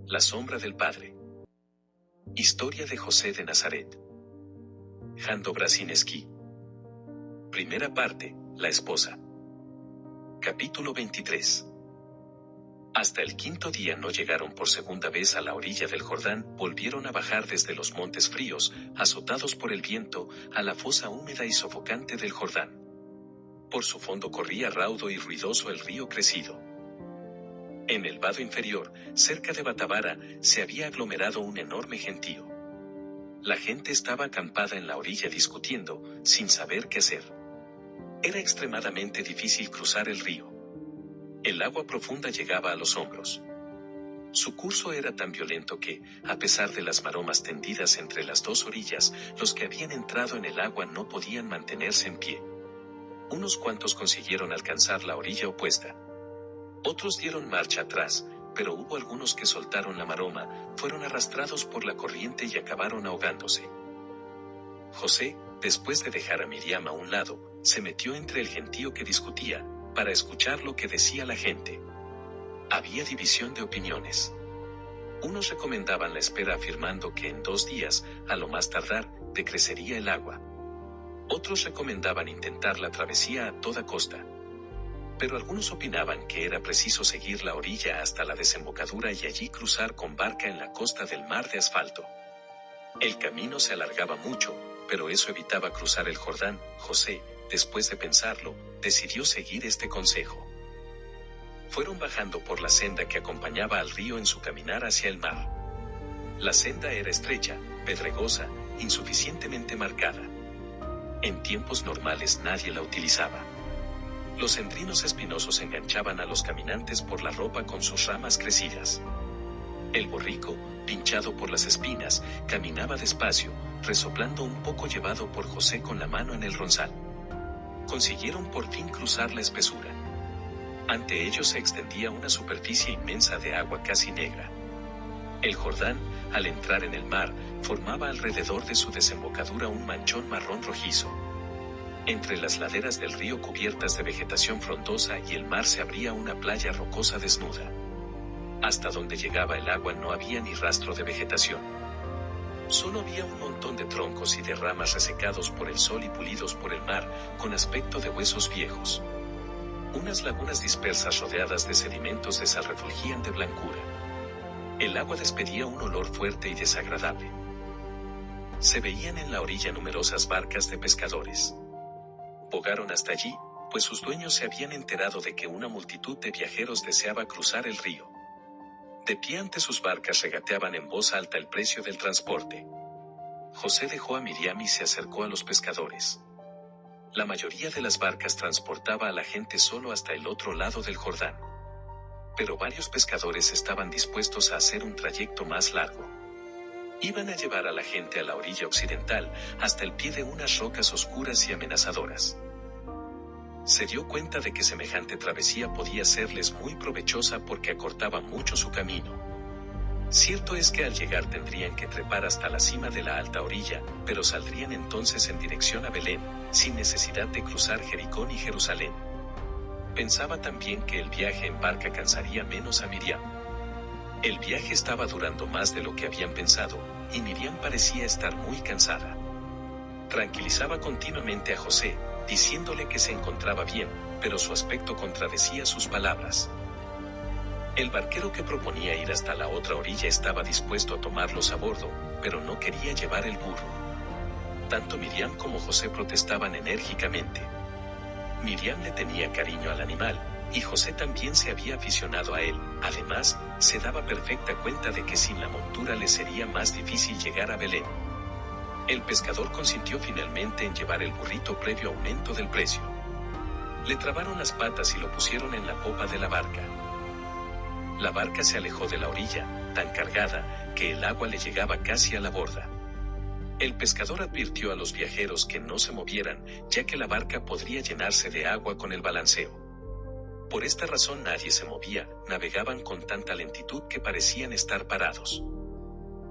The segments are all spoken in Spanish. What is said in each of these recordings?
La sombra del Padre. Historia de José de Nazaret. Jando Brasinski. Primera parte, la esposa. Capítulo 23. Hasta el quinto día no llegaron por segunda vez a la orilla del Jordán, volvieron a bajar desde los montes fríos, azotados por el viento, a la fosa húmeda y sofocante del Jordán. Por su fondo corría raudo y ruidoso el río crecido. En el vado inferior, cerca de Batabara, se había aglomerado un enorme gentío. La gente estaba acampada en la orilla discutiendo, sin saber qué hacer. Era extremadamente difícil cruzar el río. El agua profunda llegaba a los hombros. Su curso era tan violento que, a pesar de las maromas tendidas entre las dos orillas, los que habían entrado en el agua no podían mantenerse en pie. Unos cuantos consiguieron alcanzar la orilla opuesta. Otros dieron marcha atrás, pero hubo algunos que soltaron la maroma, fueron arrastrados por la corriente y acabaron ahogándose. José, después de dejar a Miriam a un lado, se metió entre el gentío que discutía, para escuchar lo que decía la gente. Había división de opiniones. Unos recomendaban la espera afirmando que en 2 días, a lo más tardar, decrecería el agua. Otros recomendaban intentar la travesía a toda costa. Pero algunos opinaban que era preciso seguir la orilla hasta la desembocadura y allí cruzar con barca en la costa del mar de asfalto. El camino se alargaba mucho, pero eso evitaba cruzar el Jordán. José, después de pensarlo, decidió seguir este consejo. Fueron bajando por la senda que acompañaba al río en su caminar hacia el mar. La senda era estrecha, pedregosa, insuficientemente marcada. En tiempos normales nadie la utilizaba. Los endrinos espinosos enganchaban a los caminantes por la ropa con sus ramas crecidas. El borrico, pinchado por las espinas, caminaba despacio, resoplando un poco llevado por José con la mano en el ronzal. Consiguieron por fin cruzar la espesura. Ante ellos se extendía una superficie inmensa de agua casi negra. El Jordán, al entrar en el mar, formaba alrededor de su desembocadura un manchón marrón rojizo. Entre las laderas del río cubiertas de vegetación frondosa y el mar se abría una playa rocosa desnuda. Hasta donde llegaba el agua no había ni rastro de vegetación. Solo había un montón de troncos y de ramas resecados por el sol y pulidos por el mar, con aspecto de huesos viejos. Unas lagunas dispersas rodeadas de sedimentos de sal refulgían de blancura. El agua despedía un olor fuerte y desagradable. Se veían en la orilla numerosas barcas de pescadores. Bogaron hasta allí, pues sus dueños se habían enterado de que una multitud de viajeros deseaba cruzar el río. De pie ante sus barcas regateaban en voz alta el precio del transporte. José dejó a Miriam y se acercó a los pescadores. La mayoría de las barcas transportaba a la gente solo hasta el otro lado del Jordán. Pero varios pescadores estaban dispuestos a hacer un trayecto más largo. Iban a llevar a la gente a la orilla occidental, hasta el pie de unas rocas oscuras y amenazadoras. Se dio cuenta de que semejante travesía podía serles muy provechosa porque acortaba mucho su camino. Cierto es que al llegar tendrían que trepar hasta la cima de la alta orilla, pero saldrían entonces en dirección a Belén, sin necesidad de cruzar Jericó y Jerusalén. Pensaba también que el viaje en barca cansaría menos a Miriam. El viaje estaba durando más de lo que habían pensado, y Miriam parecía estar muy cansada. Tranquilizaba continuamente a José, diciéndole que se encontraba bien, pero su aspecto contradecía sus palabras. El barquero que proponía ir hasta la otra orilla estaba dispuesto a tomarlos a bordo, pero no quería llevar el burro. Tanto Miriam como José protestaban enérgicamente. Miriam le tenía cariño al animal, y José también se había aficionado a él. Además, se daba perfecta cuenta de que sin la montura le sería más difícil llegar a Belén. El pescador consintió finalmente en llevar el burrito previo aumento del precio. Le trabaron las patas y lo pusieron en la popa de la barca. La barca se alejó de la orilla, tan cargada, que el agua le llegaba casi a la borda. El pescador advirtió a los viajeros que no se movieran, ya que la barca podría llenarse de agua con el balanceo. Por esta razón nadie se movía, navegaban con tanta lentitud que parecían estar parados.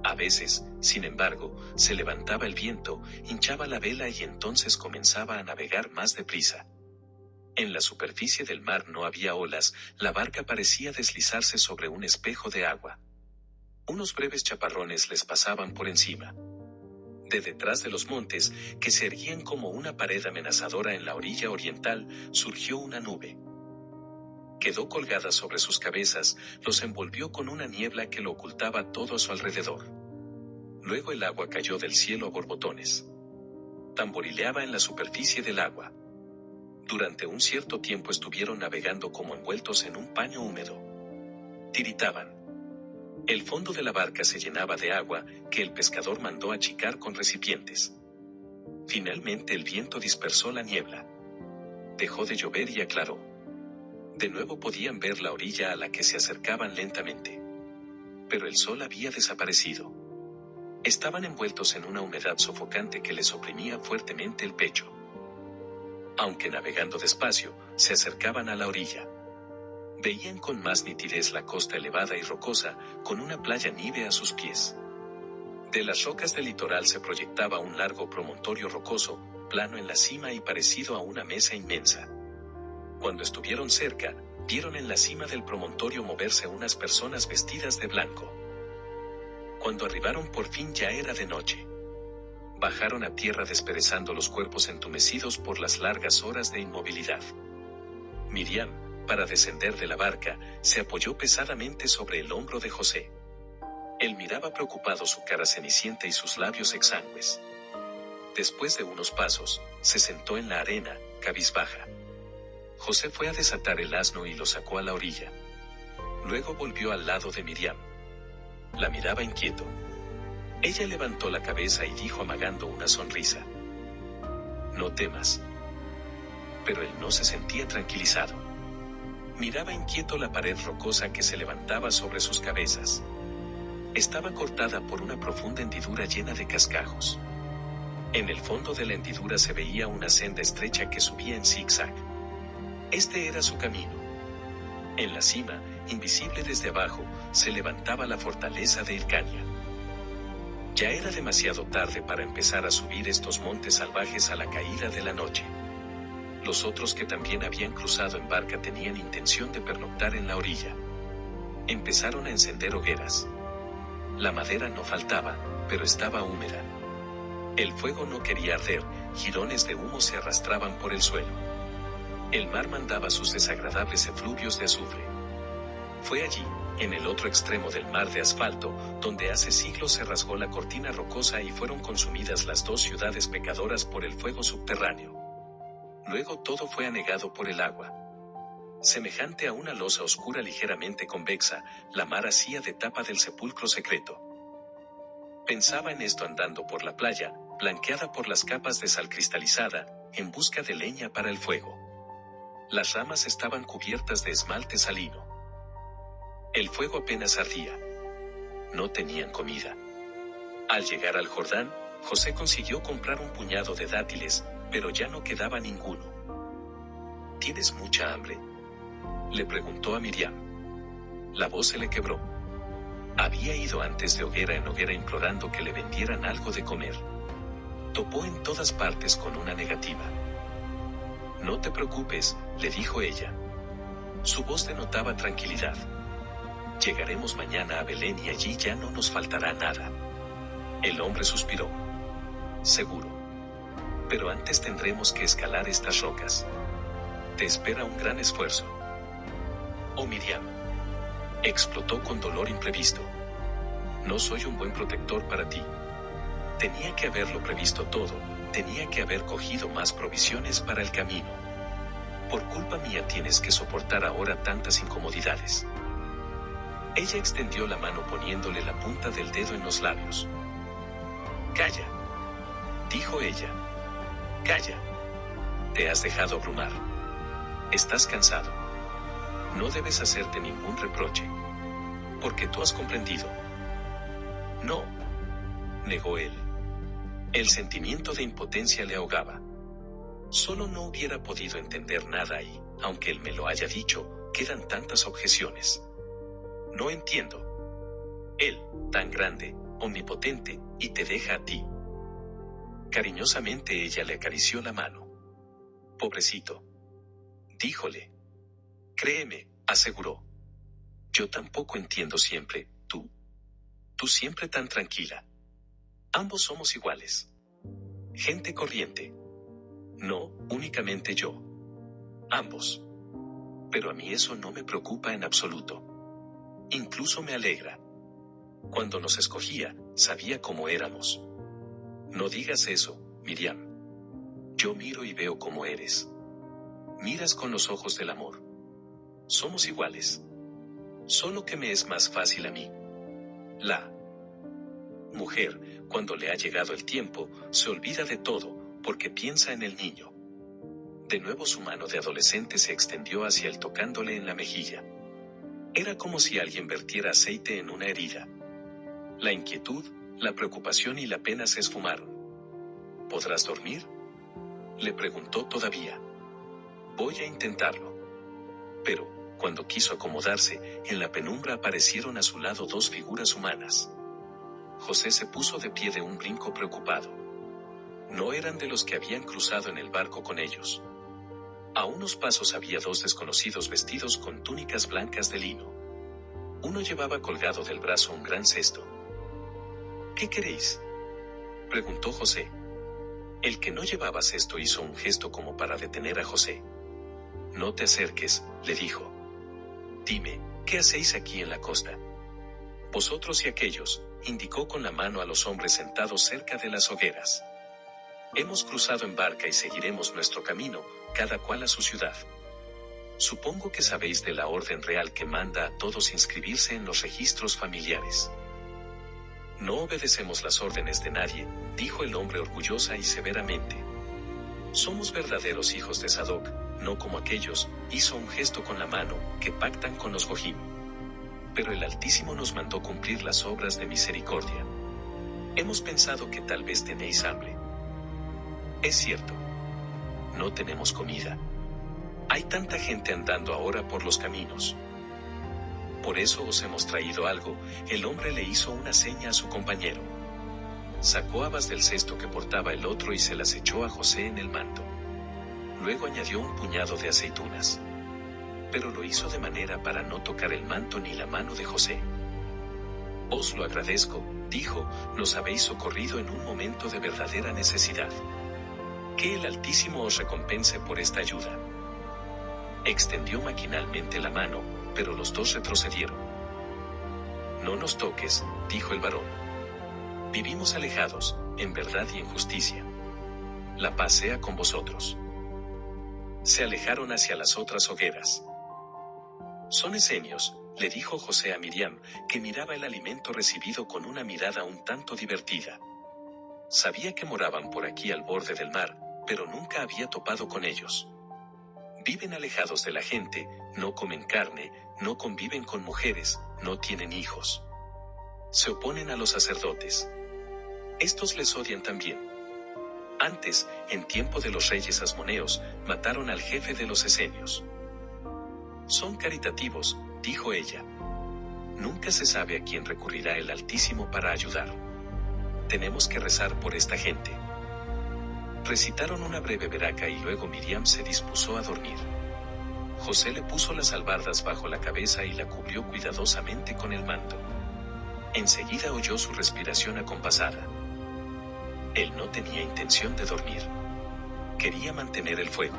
A veces, sin embargo, se levantaba el viento, hinchaba la vela y entonces comenzaba a navegar más deprisa. En la superficie del mar no había olas, la barca parecía deslizarse sobre un espejo de agua. Unos breves chaparrones les pasaban por encima. De detrás de los montes, que se erguían como una pared amenazadora en la orilla oriental, surgió una nube. Quedó colgada sobre sus cabezas, los envolvió con una niebla que lo ocultaba todo a su alrededor. Luego el agua cayó del cielo a borbotones. Tamborileaba en la superficie del agua. Durante un cierto tiempo estuvieron navegando como envueltos en un paño húmedo. Tiritaban. El fondo de la barca se llenaba de agua, que el pescador mandó achicar con recipientes. Finalmente el viento dispersó la niebla. Dejó de llover y aclaró. De nuevo podían ver la orilla a la que se acercaban lentamente. Pero el sol había desaparecido. Estaban envueltos en una humedad sofocante que les oprimía fuertemente el pecho. Aunque navegando despacio, se acercaban a la orilla. Veían con más nitidez la costa elevada y rocosa, con una playa nieve a sus pies. De las rocas del litoral se proyectaba un largo promontorio rocoso, plano en la cima y parecido a una mesa inmensa. Cuando estuvieron cerca, vieron en la cima del promontorio moverse unas personas vestidas de blanco. Cuando arribaron por fin ya era de noche. Bajaron a tierra desperezando los cuerpos entumecidos por las largas horas de inmovilidad. Miriam, para descender de la barca, se apoyó pesadamente sobre el hombro de José. Él miraba preocupado su cara cenicienta y sus labios exangües. Después de unos pasos, se sentó en la arena, cabizbaja. José fue a desatar el asno y lo sacó a la orilla. Luego volvió al lado de Miriam. La miraba inquieto. Ella levantó la cabeza y dijo amagando una sonrisa: «No temas». Pero él no se sentía tranquilizado. Miraba inquieto la pared rocosa que se levantaba sobre sus cabezas. Estaba cortada por una profunda hendidura llena de cascajos. En el fondo de la hendidura se veía una senda estrecha que subía en zigzag. Este era su camino. En la cima, invisible desde abajo, se levantaba la fortaleza de Hircania. Ya era demasiado tarde para empezar a subir estos montes salvajes a la caída de la noche. Los otros que también habían cruzado en barca tenían intención de pernoctar en la orilla. Empezaron a encender hogueras. La madera no faltaba, pero estaba húmeda. El fuego no quería arder, jirones de humo se arrastraban por el suelo. El mar mandaba sus desagradables efluvios de azufre. Fue allí, en el otro extremo del mar de asfalto, donde hace siglos se rasgó la cortina rocosa y fueron consumidas las dos ciudades pecadoras por el fuego subterráneo. Luego todo fue anegado por el agua. Semejante a una losa oscura ligeramente convexa, la mar hacía de tapa del sepulcro secreto. Pensaba en esto andando por la playa, blanqueada por las capas de sal cristalizada, en busca de leña para el fuego. Las ramas estaban cubiertas de esmalte salino. El fuego apenas ardía. No tenían comida. Al llegar al Jordán, José consiguió comprar un puñado de dátiles, pero ya no quedaba ninguno. ¿Tienes mucha hambre?, le preguntó a Miriam. La voz se le quebró. Había ido antes de hoguera en hoguera implorando que le vendieran algo de comer. Topó en todas partes con una negativa. No te preocupes, le dijo ella. Su voz denotaba tranquilidad. Llegaremos mañana a Belén y allí ya no nos faltará nada. El hombre suspiró. Seguro. Pero antes tendremos que escalar estas rocas. Te espera un gran esfuerzo. Oh Miriam. Explotó con dolor imprevisto. No soy un buen protector para ti. Tenía que haberlo previsto todo, tenía que haber cogido más provisiones para el camino. Por culpa mía tienes que soportar ahora tantas incomodidades. Ella extendió la mano poniéndole la punta del dedo en los labios. Calla, dijo ella. Calla. Te has dejado abrumar. Estás cansado. No debes hacerte ningún reproche. Porque tú has comprendido. No, negó él. El sentimiento de impotencia le ahogaba. Solo no hubiera podido entender nada y, aunque él me lo haya dicho, quedan tantas objeciones. No entiendo. Él, tan grande, omnipotente, y te deja a ti. Cariñosamente ella le acarició la mano. Pobrecito. Díjole. Créeme, aseguró. Yo tampoco entiendo siempre, tú. Tú siempre tan tranquila. Ambos somos iguales. Gente corriente. No, únicamente yo. Ambos. Pero a mí eso no me preocupa en absoluto. Incluso me alegra. Cuando nos escogía, sabía cómo éramos. No digas eso, Miriam. Yo miro y veo cómo eres. Miras con los ojos del amor. Somos iguales. Solo que me es más fácil a mí. La mujer, cuando le ha llegado el tiempo, se olvida de todo, porque piensa en el niño. De nuevo su mano de adolescente se extendió hacia él tocándole en la mejilla. Era como si alguien vertiera aceite en una herida. La inquietud, la preocupación y la pena se esfumaron. ¿Podrás dormir?, le preguntó todavía. Voy a intentarlo. Pero, cuando quiso acomodarse, en la penumbra aparecieron a su lado dos figuras humanas. José se puso de pie de un brinco preocupado. No eran de los que habían cruzado en el barco con ellos. A unos pasos había dos desconocidos vestidos con túnicas blancas de lino. Uno llevaba colgado del brazo un gran cesto. ¿Qué queréis?, preguntó José. El que no llevaba cesto hizo un gesto como para detener a José. No te acerques, le dijo. Dime, ¿qué hacéis aquí en la costa? Vosotros y aquellos, indicó con la mano a los hombres sentados cerca de las hogueras. Hemos cruzado en barca y seguiremos nuestro camino, cada cual a su ciudad. Supongo que sabéis de la orden real que manda a todos inscribirse en los registros familiares. No obedecemos las órdenes de nadie, dijo el hombre orgullosa y severamente. Somos verdaderos hijos de Sadoc, no como aquellos, hizo un gesto con la mano, que pactan con los Gojim. Pero el Altísimo nos mandó cumplir las obras de misericordia. Hemos pensado que tal vez tenéis hambre. Es cierto. No tenemos comida. Hay tanta gente andando ahora por los caminos. Por eso os hemos traído algo. El hombre le hizo una seña a su compañero. Sacó habas del cesto que portaba el otro y se las echó a José en el manto. Luego añadió un puñado de aceitunas. Pero lo hizo de manera para no tocar el manto ni la mano de José. Os lo agradezco, dijo, nos habéis socorrido en un momento de verdadera necesidad. Que el Altísimo os recompense por esta ayuda. Extendió maquinalmente la mano, pero los dos retrocedieron. No nos toques, dijo el varón. Vivimos alejados, en verdad y en justicia. La paz sea con vosotros. Se alejaron hacia las otras hogueras. Son esenios, le dijo José a Miriam, que miraba el alimento recibido con una mirada un tanto divertida. Sabía que moraban por aquí al borde del mar, pero nunca había topado con ellos. Viven alejados de la gente, no comen carne, no conviven con mujeres, no tienen hijos. Se oponen a los sacerdotes. Estos les odian también. Antes, en tiempo de los reyes asmoneos, mataron al jefe de los esenios. Son caritativos, dijo ella. Nunca se sabe a quién recurrirá el Altísimo para ayudar. Tenemos que rezar por esta gente. Recitaron una breve veraca y luego Miriam se dispuso a dormir. José le puso las albardas bajo la cabeza y la cubrió cuidadosamente con el manto. Enseguida oyó su respiración acompasada. Él no tenía intención de dormir. Quería mantener el fuego.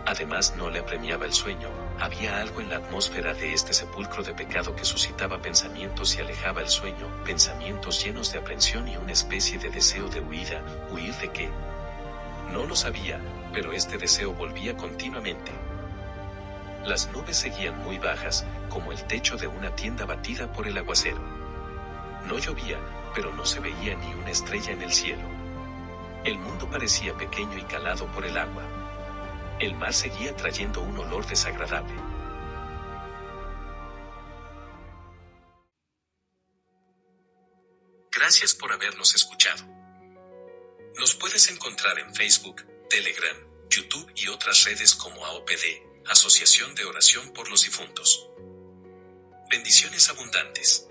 Además no le apremiaba el sueño, había algo en la atmósfera de este sepulcro de pecado que suscitaba pensamientos y alejaba el sueño, pensamientos llenos de aprensión y una especie de deseo de huida. ¿Huir de qué? No lo sabía, pero este deseo volvía continuamente. Las nubes seguían muy bajas, como el techo de una tienda batida por el aguacero. No llovía, pero no se veía ni una estrella en el cielo. El mundo parecía pequeño y calado por el agua. El mar seguía trayendo un olor desagradable. Gracias por habernos escuchado. Nos puedes encontrar en Facebook, Telegram, YouTube y otras redes como AOPD, Asociación de Oración por los Difuntos. Bendiciones abundantes.